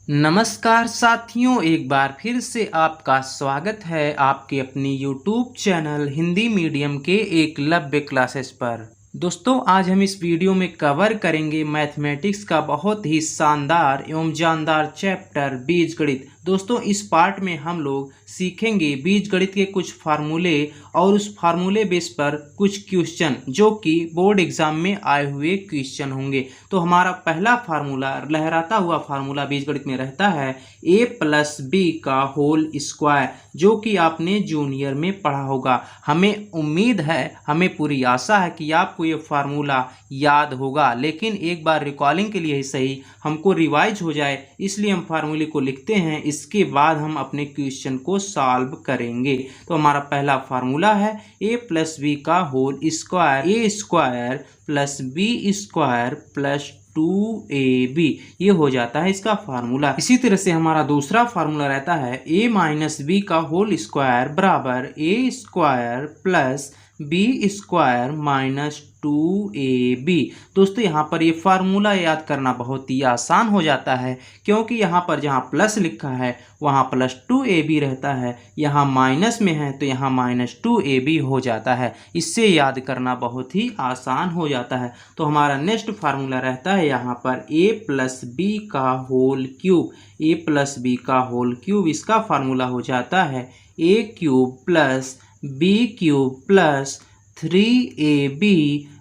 नमस्कार साथियों, एक बार फिर से आपका स्वागत है आपके अपनी YouTube चैनल हिंदी मीडियम के एकलव्य क्लासेस पर। दोस्तों, आज हम इस वीडियो में कवर करेंगे मैथमेटिक्स का बहुत ही शानदार एवं जानदार चैप्टर बीजगणित। दोस्तों, इस पार्ट में हम लोग सीखेंगे बीजगणित के कुछ फार्मूले और उस फार्मूले बेस पर कुछ क्वेश्चन जो कि बोर्ड एग्जाम में आए हुए क्वेश्चन होंगे। तो हमारा पहला फार्मूला, लहराता हुआ फार्मूला बीजगणित में रहता है a+b का होल स्क्वायर, जो कि आपने जूनियर में पढ़ा होगा। हमें उम्मीद है, हमें पूरी आशा है कि आपको ये फार्मूला याद होगा, लेकिन एक बार रिकॉलिंग के लिए ही सही, हमको रिवाइज हो जाए, इसलिए हम फार्मूले को लिखते हैं। इसके बाद हम अपने क्वेश्चन को सॉल्व करेंगे। तो हमारा पहला फार्मूला है a+b का whole square, a square plus B square plus 2ab, ये हो जाता है इसका फार्मूला। इसी तरह से हमारा दूसरा फार्मूला रहता है a-b का होल स्क्वायर बराबर a square plus B square minus 2ab। दोस्तों, यहाँ पर ये फार्मूला याद करना बहुत ही आसान हो जाता है, क्योंकि यहाँ पर जहाँ प्लस लिखा है वहाँ प्लस 2ab रहता है, यहाँ माइनस में है तो यहाँ माइनस 2ab हो जाता है। इससे याद करना बहुत ही आसान हो जाता है। तो हमारा नेक्स्ट फार्मूला रहता है यहाँ पर a+b का होल क्यूब, a+b का होल क्यूब, इसका फार्मूला हो जाता है a³ plus b³ plus 3ab,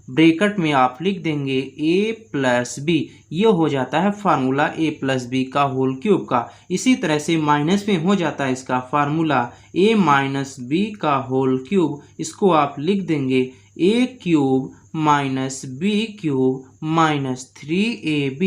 bracket में आप लिख देंगे a+b, ये हो जाता है फार्मूला a+b का होल क्यूब का। इसी तरह से माइनस में हो जाता है इसका फार्मूला a-b का होल क्यूब, इसको आप लिख देंगे a³ minus b³ minus 3ab,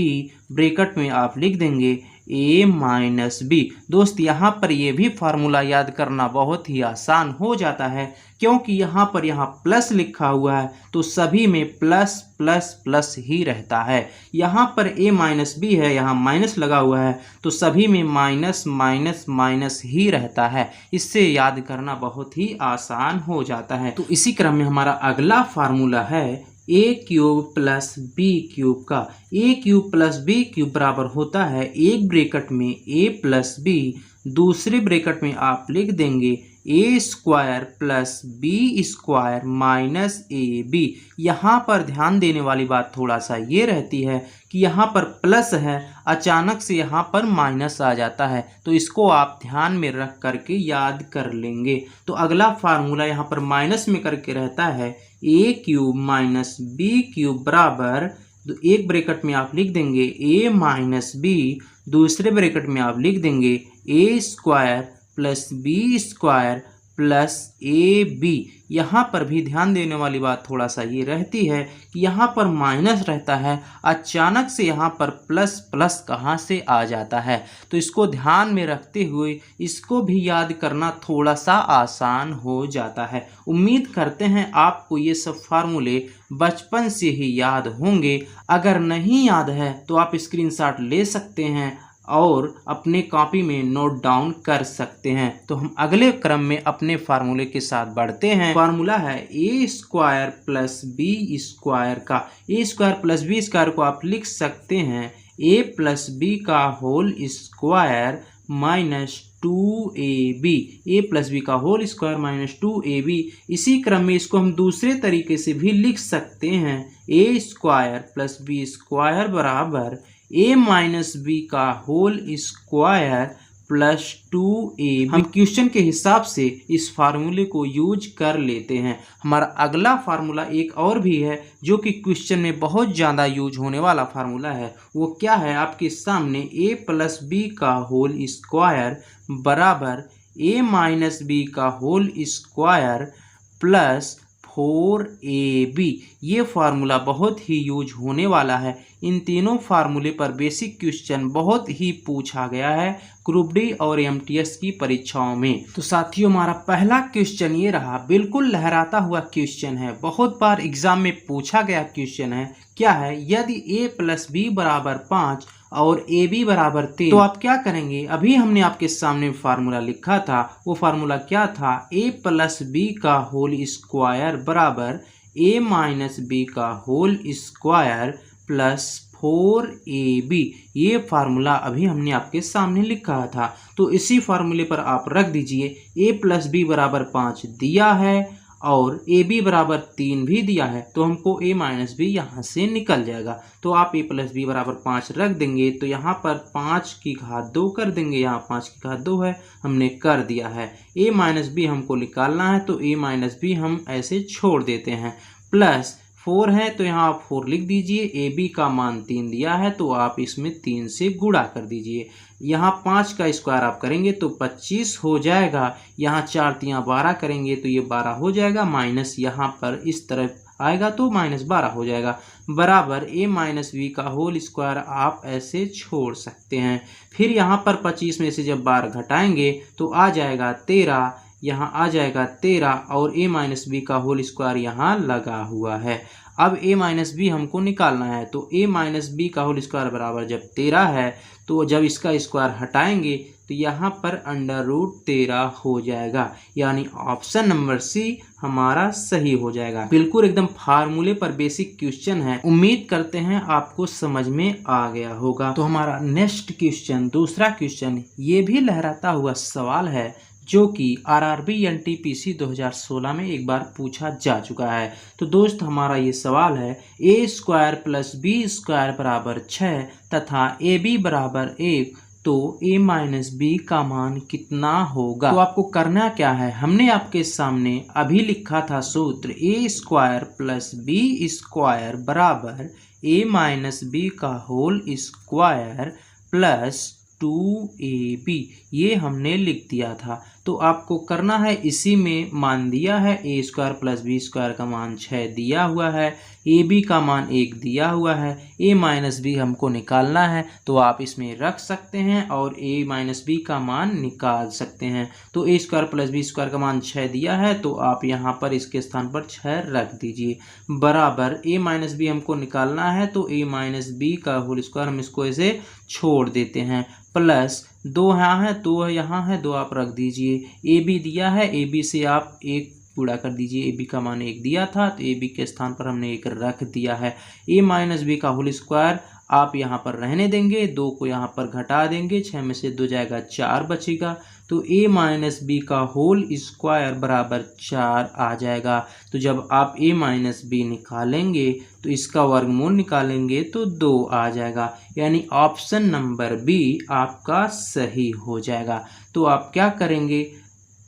bracket में आप लिख देंगे a-b। दोस्त, यहाँ पर ये भी फार्मूला याद करना बहुत ही आसान हो जाता है, क्योंकि यहाँ प्लस लिखा हुआ है तो सभी में प्लस प्लस प्लस ही रहता है। यहाँ पर a-b है, यहाँ माइनस लगा हुआ है तो सभी में माइनस माइनस माइनस ही रहता है। इससे याद करना बहुत ही आसान हो जाता है। तो इसी क्रम में हमारा अगला फार्मूला है a³ प्लस b³ का। a³ प्लस b³ बराबर होता है एक ब्रैकेट में a+b, दूसरे ब्रैकेट में आप लिख देंगे a square plus b square minus ab। यहाँ पर ध्यान देने वाली बात थोड़ा सा ये रहती है कि यहाँ पर प्लस है, अचानक से यहाँ पर माइनस आ जाता है, तो इसको आप ध्यान में रख करके याद कर लेंगे। तो अगला फार्मूला यहाँ पर माइनस में करके रहता है a³ माइनस b³ बराबर, एक ब्रैकेट में आप लिख देंगे a-b, दूसरे ब्रैकेट में आप लिख देंगे a square plus B square plus ab। यहाँ पर भी ध्यान देने वाली बात थोड़ा सा ये रहती है कि यहाँ पर माइनस रहता है, अचानक से यहाँ पर प्लस प्लस कहाँ से आ जाता है, तो इसको ध्यान में रखते हुए इसको भी याद करना थोड़ा सा आसान हो जाता है। उम्मीद करते हैं आपको ये सब फार्मूले बचपन से ही याद होंगे। अगर नहीं याद है तो आप स्क्रीनशॉट ले सकते हैं और अपने कॉपी में नोट डाउन कर सकते हैं। तो हम अगले क्रम में अपने फार्मूले के साथ बढ़ते हैं। फार्मूला है a square plus B square का। a square plus B square को आप लिख सकते हैं a+b का whole square minus 2ab, a+b का होल स्क्वायर माइनस 2ab। इसी क्रम में इसको हम दूसरे तरीके से भी लिख सकते हैं a square plus B square बराबर a-b का होल स्क्वायर प्लस 2ab। हम क्वेश्चन के हिसाब से इस फार्मूले को यूज कर लेते हैं। हमारा अगला फार्मूला एक और भी है जो कि क्वेश्चन में बहुत ज़्यादा यूज होने वाला फार्मूला है। वो क्या है आपके सामने, a+b का होल स्क्वायर बराबर a-b का होल स्क्वायर प्लस 4ab। ये फार्मूला बहुत ही यूज होने वाला है। इन तीनों फार्मूले पर बेसिक क्वेश्चन बहुत ही पूछा गया है ग्रुप डी और एमटीएस की परीक्षाओं में। तो साथियों, हमारा पहला क्वेश्चन ये रहा, बिल्कुल लहराता हुआ क्वेश्चन है, बहुत बार एग्जाम में पूछा गया क्वेश्चन है। क्या है, यदि a+b बराबर 5 और ab बराबर 3 तो आप क्या करेंगे। अभी हमने आपके सामने फार्मूला लिखा था, वो फार्मूला क्या था, a+b का होल स्क्वायर बराबर a-b का होल स्क्वायर प्लस 4ab, ये फार्मूला अभी हमने आपके सामने लिखा था। तो इसी फार्मूले पर आप रख दीजिए। a प्लस बी बराबर 5 दिया है और ए बी बराबर 3 भी दिया है, तो हमको a माइनस बी यहाँ से निकल जाएगा। तो आप a प्लस बी बराबर 5 रख देंगे, तो यहाँ पर 5 की घात 2 कर देंगे, यहाँ 5 की घात 2 है, हमने कर दिया है। a माइनस बी हमको निकालना है, तो a माइनस बी हम ऐसे छोड़ देते हैं। प्लस 4 है तो यहाँ आप 4 लिख दीजिए। ए बी का मान 3 दिया है, तो आप इसमें 3 से गुणा कर दीजिए। यहाँ 5 का स्क्वायर आप करेंगे तो 25 हो जाएगा। यहाँ 4 तियाँ 12 करेंगे तो ये 12 हो जाएगा। माइनस यहाँ पर इस तरफ आएगा तो माइनस 12 हो जाएगा, बराबर a माइनस बी का होल स्क्वायर आप ऐसे छोड़ सकते हैं। फिर यहाँ पर 25 में से जब 12 घटाएंगे तो आ जाएगा 13, यहाँ आ जाएगा 13 और a माइनस बी का होल स्क्वायर यहाँ लगा हुआ है। अब a माइनस बी हमको निकालना है, तो a माइनस बी का होल स्क्वायर बराबर जब 13 है, तो जब इसका स्क्वायर हटाएंगे तो यहाँ पर अंडर रूट 13 हो जाएगा, यानी ऑप्शन नंबर सी हमारा सही हो जाएगा। बिल्कुल एकदम फार्मूले पर बेसिक क्वेश्चन है, उम्मीद करते हैं आपको समझ में आ गया होगा। तो हमारा नेक्स्ट क्वेश्चन, दूसरा क्वेश्चन, ये भी लहराता हुआ सवाल है जो कि आरआरबी एनटीपीसी 2016 में एक बार पूछा जा चुका है। तो दोस्त हमारा ये सवाल है, ए स्क्वायर प्लस बी स्क्वायर बराबर 6 तथा ए बी बराबर 1, तो a माइनस बी का मान कितना होगा। तो आपको करना क्या है, हमने आपके सामने अभी लिखा था सूत्र, ए स्क्वायर प्लस बी स्क्वायर बराबर a माइनस बी का होल स्क्वायर प्लस 2ab, ये हमने लिख दिया था। तो आपको करना है, इसी में मान दिया है, ए स्क्वायर प्लस बी स्क्वायर का मान 6 दिया हुआ है, ए बी का मान 1 दिया हुआ है, ए माइनस बी हमको निकालना है, तो आप इसमें रख सकते हैं और ए माइनस बी का मान निकाल सकते हैं। तो ए स्क्वायर प्लस बी स्क्वायर का मान 6 दिया है, तो आप यहाँ पर इसके स्थान पर 6 रख दीजिए, बराबर ए माइनस बी हमको निकालना है, तो ए माइनस बी का होल स्क्वायर हम इसको ऐसे छोड़ देते हैं, प्लस 2 यहाँ है, 2 यहाँ है, 2 आप रख दीजिए। ए बी दिया है, ए बी से आप 1 पूरा कर दीजिए, ए बी का मान 1 दिया था, तो ए बी के स्थान पर हमने 1 रख दिया है। ए माइनस बी का होल स्क्वायर आप यहाँ पर रहने देंगे, 2 को यहाँ पर घटा देंगे, 6 में से 2 जाएगा 4 बचेगा, तो a माइनस बी का होल स्क्वायर बराबर 4 आ जाएगा। तो जब आप a माइनस बी निकालेंगे तो इसका वर्गमूल निकालेंगे तो 2 आ जाएगा, यानी ऑप्शन नंबर बी आपका सही हो जाएगा। तो आप क्या करेंगे,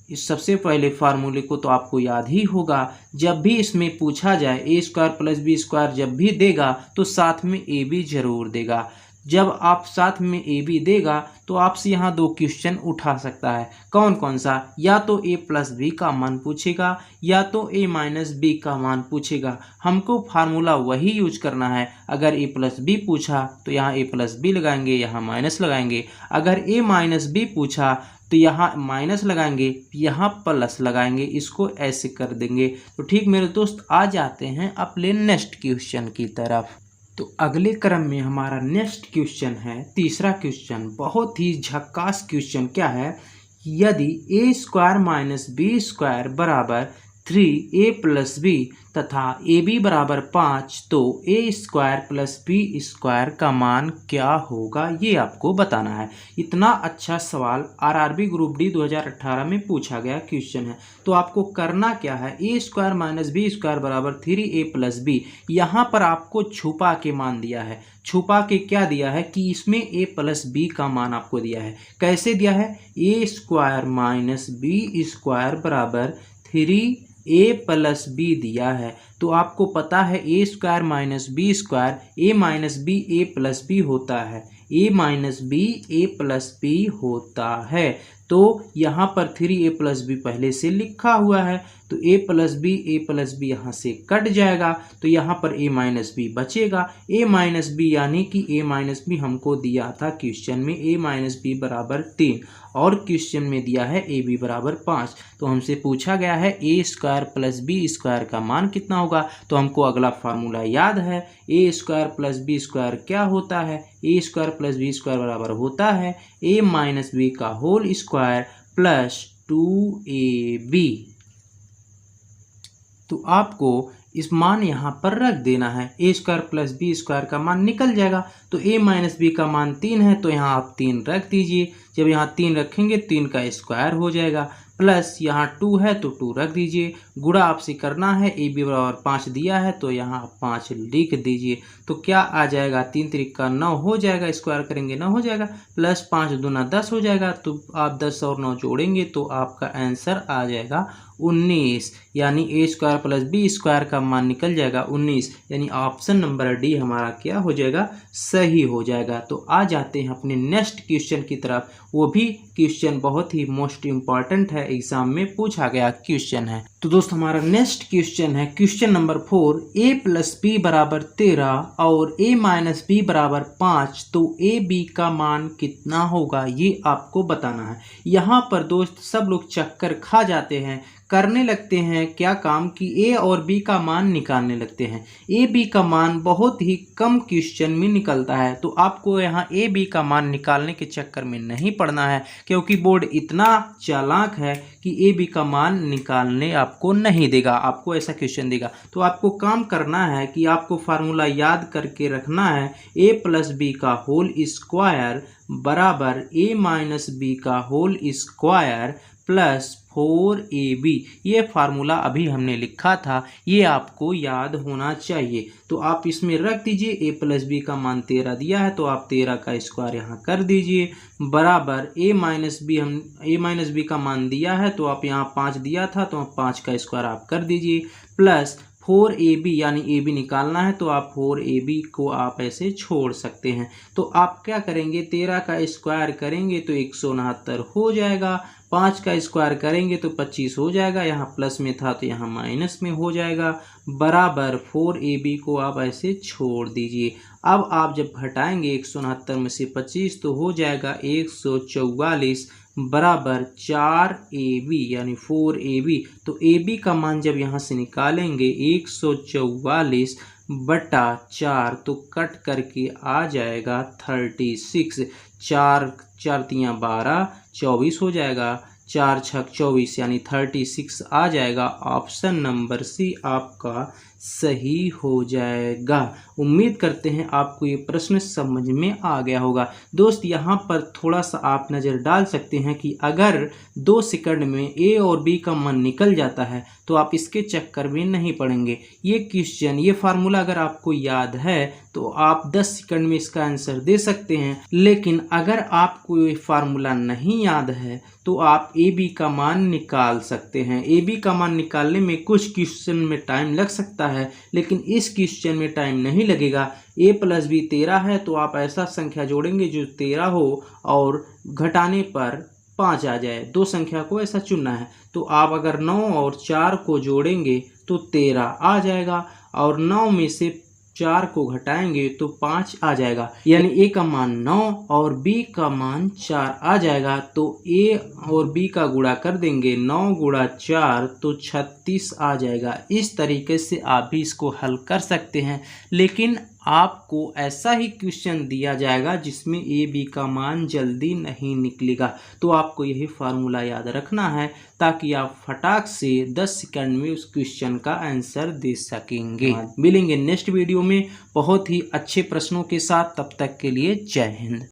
इस सबसे पहले फार्मूले को तो आपको याद ही होगा, जब भी इसमें पूछा जाए ए स्क्वायर प्लस बी स्क्वायर जब भी देगा तो साथ में ए बी जरूर देगा। जब आप साथ में ए बी देगा तो आपसे यहाँ 2 क्वेश्चन उठा सकता है, कौन कौन सा, या तो ए प्लस बी का मान पूछेगा या तो ए माइनस बी का मान पूछेगा। हमको फार्मूला वही यूज करना है, अगर ए प्लस बी पूछा तो यहाँ ए प्लस बी लगाएंगे, यहाँ माइनस लगाएंगे, अगर ए माइनस बी पूछा तो यहाँ माइनस लगाएंगे, यहाँ प्लस लगाएंगे, इसको ऐसे कर देंगे। तो ठीक मेरे दोस्त, आ जाते हैं अपने नेक्स्ट क्वेश्चन की तरफ। तो अगले क्रम में हमारा नेक्स्ट क्वेश्चन है, तीसरा क्वेश्चन, बहुत ही झक्कास क्वेश्चन। क्या है, यदि ए स्क्वायर माइनस बी स्क्वायर बराबर 3a प्लस बी तथा ए बी बराबर 5, तो ए स्क्वायर प्लस बी स्क्वायर का मान क्या होगा, ये आपको बताना है। इतना अच्छा सवाल आरआरबी ग्रुप डी 2018 में पूछा गया क्वेश्चन है। तो आपको करना क्या है, ए स्क्वायर माइनस बी स्क्वायर बराबर 3a प्लस बी, यहाँ पर आपको छुपा के मान दिया है। छुपा के क्या दिया है कि इसमें a प्लस बी का मान आपको दिया है। कैसे दिया है, ए स्क्वायर माइनस बी स्क्वायर बराबर 3a प्लस बी दिया है। तो आपको पता है ए स्क्वायर माइनस बी स्क्वायर, ए माइनस बी ए प्लस बी होता है, ए माइनस बी ए प्लस बी होता है। तो यहाँ पर 3a प्लस बी पहले से लिखा हुआ है, तो a प्लस बी यहाँ से कट जाएगा, तो यहाँ पर a माइनस बी बचेगा। a माइनस बी यानी कि a माइनस बी हमको दिया था क्वेश्चन में, a माइनस बी बराबर 3, और क्वेश्चन में दिया है ए बी बराबर 5। तो हमसे पूछा गया है ए स्क्वायर प्लस बी स्क्वायर का मान कितना होगा। तो हमको अगला फार्मूला याद है, ए स्क्वायर प्लस बी स्क्वायर क्या होता है, ए स्क्वायर प्लस बी स्क्वायर बराबर होता है ए माइनस बी का होल स्क्वायर प्लस 2ab। तो आपको इस मान यहाँ पर रख देना है। ए स्क्वायर प्लस बी स्क्वायर का मान निकल जाएगा। तो ए माइनस बी का मान 3 है, तो यहाँ आप 3 रख दीजिए। जब यहाँ 3 रखेंगे 3 का स्क्वायर हो जाएगा, प्लस यहाँ 2 है तो 2 रख दीजिए। गुणा आपसे करना है, ए बी बराबर 5 दिया है तो यहाँ 5 लिख दीजिए। तो क्या आ जाएगा, 3 त्रिक 9 हो जाएगा, स्क्वायर करेंगे 9 हो जाएगा, प्लस 5 दूना 10 हो जाएगा। तो आप 10 और 9 जोड़ेंगे तो आपका आंसर आ जाएगा 19, यानी ए स्क्वायर प्लस बी स्क्वायर का मान निकल जाएगा 19, यानी ऑप्शन नंबर डी हमारा क्या हो जाएगा, सही हो जाएगा। तो आ जाते हैं अपने नेक्स्ट क्वेश्चन की तरफ। वो भी क्वेश्चन बहुत ही मोस्ट इम्पॉर्टेंट है, एग्जाम में पूछा गया क्वेश्चन है। तो दोस्त हमारा नेक्स्ट क्वेश्चन है क्वेश्चन नंबर 4, ए प्लस बी बराबर 13 और ए माइनस बी बराबर 5, तो ए बी का मान कितना होगा, ये आपको बताना है। यहाँ पर दोस्त सब लोग चक्कर खा जाते हैं, करने लगते हैं क्या काम कि ए और बी का मान निकालने लगते हैं। ए बी का मान बहुत ही कम क्वेश्चन में निकलता है, तो आपको यहाँ ए बी का मान निकालने के चक्कर में नहीं पड़ना है, क्योंकि बोर्ड इतना चालाक है कि ए बी का मान निकालने आपको नहीं देगा, आपको ऐसा क्वेश्चन देगा। तो आपको काम करना है कि आपको फार्मूला याद करके रखना है, ए प्लस बी का होल स्क्वायर बराबर ए माइनस बी का होल स्क्वायर प्लस 4ab। ये फार्मूला अभी हमने लिखा था, ये आपको याद होना चाहिए। तो आप इसमें रख दीजिए, a प्लस बी का मान 13 दिया है तो आप 13 का स्क्वायर यहाँ कर दीजिए, बराबर a माइनस बी का मान दिया है तो आप यहाँ 5 दिया था तो 5 का स्क्वायर आप कर दीजिए, प्लस 4ab, यानी ab निकालना है तो आप 4ab को आप ऐसे छोड़ सकते हैं। तो आप क्या करेंगे, 13 का स्क्वायर करेंगे तो 169 हो जाएगा, 5 का स्क्वायर करेंगे तो 25 हो जाएगा, यहाँ प्लस में था तो यहाँ माइनस में हो जाएगा, बराबर 4ab को आप ऐसे छोड़ दीजिए। अब आप जब घटाएंगे 169 में से 25 तो हो जाएगा 144 बराबर 4ab, यानी 4ab। तो ab का मान जब यहाँ से निकालेंगे 144 बटा 4 तो कट करके आ जाएगा 36, 4 4 तियाँ 12, 24 हो जाएगा, 4 छक 24 यानी 36 आ जाएगा। ऑप्शन नंबर सी आपका सही हो जाएगा। उम्मीद करते हैं आपको ये प्रश्न समझ में आ गया होगा। दोस्त यहाँ पर थोड़ा सा आप नज़र डाल सकते हैं कि अगर 2 सेकंड में ए और बी का मान निकल जाता है तो आप इसके चक्कर में नहीं पड़ेंगे। ये क्वेश्चन, ये फार्मूला अगर आपको याद है तो आप 10 सेकंड में इसका आंसर दे सकते हैं, लेकिन अगर आपको ये फार्मूला नहीं याद है तो आप ए बी का मान निकाल सकते हैं। ए बी का मान निकालने में कुछ क्वेश्चन में टाइम लग सकता है, लेकिन इस क्वेश्चन में टाइम नहीं लगेगा। ए प्लस बी 13 है तो आप ऐसा संख्या जोड़ेंगे जो 13 हो और घटाने पर 5 आ जाए, 2 संख्या को ऐसा चुनना है। तो आप अगर 9 और 4 को जोड़ेंगे तो 13 आ जाएगा, और 9 में से 4 को घटाएंगे तो 5 आ जाएगा, यानी ए का मान 9 और बी का मान 4 आ जाएगा। तो ए और बी का गुणा कर देंगे, 9 गुणा 4 तो 36 आ जाएगा। इस तरीके से आप भी इसको हल कर सकते हैं, लेकिन आपको ऐसा ही क्वेश्चन दिया जाएगा जिसमें ए बी का मान जल्दी नहीं निकलेगा। तो आपको यही फार्मूला याद रखना है ताकि आप फटाक से 10 सेकंड में उस क्वेश्चन का आंसर दे सकेंगे। मिलेंगे नेक्स्ट वीडियो में बहुत ही अच्छे प्रश्नों के साथ, तब तक के लिए जय हिंद।